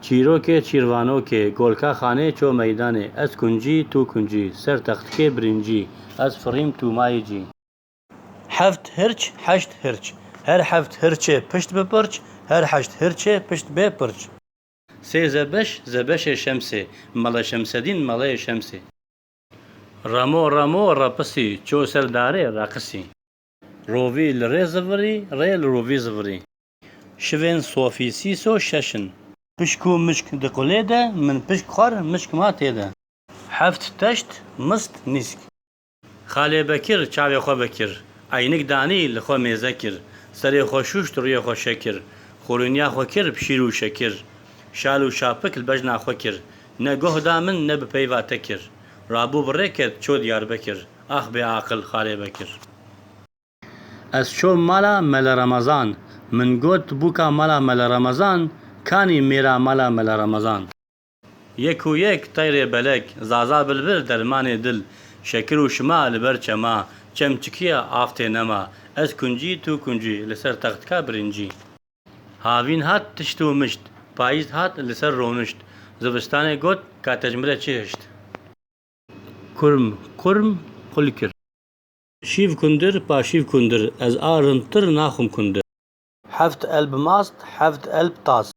چیرو کے چیروانو کے گولکا خانے چو میدانے از کنجی تو کنجی سر تخت کے برنجی از فریم تو مای جی. هفت هرچ هشت هرچ هر هفت هرچه پشت بپرچ هر هشت هرچه پشت بپرچ. سه زبش شمسه ملا شمسدین ملا شمسه. رامو راپسی چو سرداره راقسی. روی لره زوری ریل روی زوری. شوین صوفی سیسو ششن. پشکو مشک دقله ده من پشک خار مشک ما تیده. هفت تشت مست نیسک. خاله بکر چاوی خو بکر. عینک دانی لخو میزکر. سری خوشوشت روی خو شکر. خورونیا خو کر بشیرو شکر. شالو شاپک البجنا خو کر. نه گه دامن نه بپیوا تکر. رابو برکت چو دیار بکر. اخ به عاقل خاله بکر. از شو مالا مل رمضان من گوت بوکا مالا مل رمضان کانی میرا مالا مل رمضان. یکو یک طیر بلک زازا بلبل درمان دل شکر و شما لبر چما چمچکیا آفت نما از کنجی تو کنجی لسر تخت کا برنجی. هاوین هات تشتو مشت پاییز هات لسر رونشت زبستان گوت کا تجمله چهشت. کرم قلکر. شیف کندر پا شیف کندر از آرنتر ناخم کندر. هفت الب ماست هفت الب تاس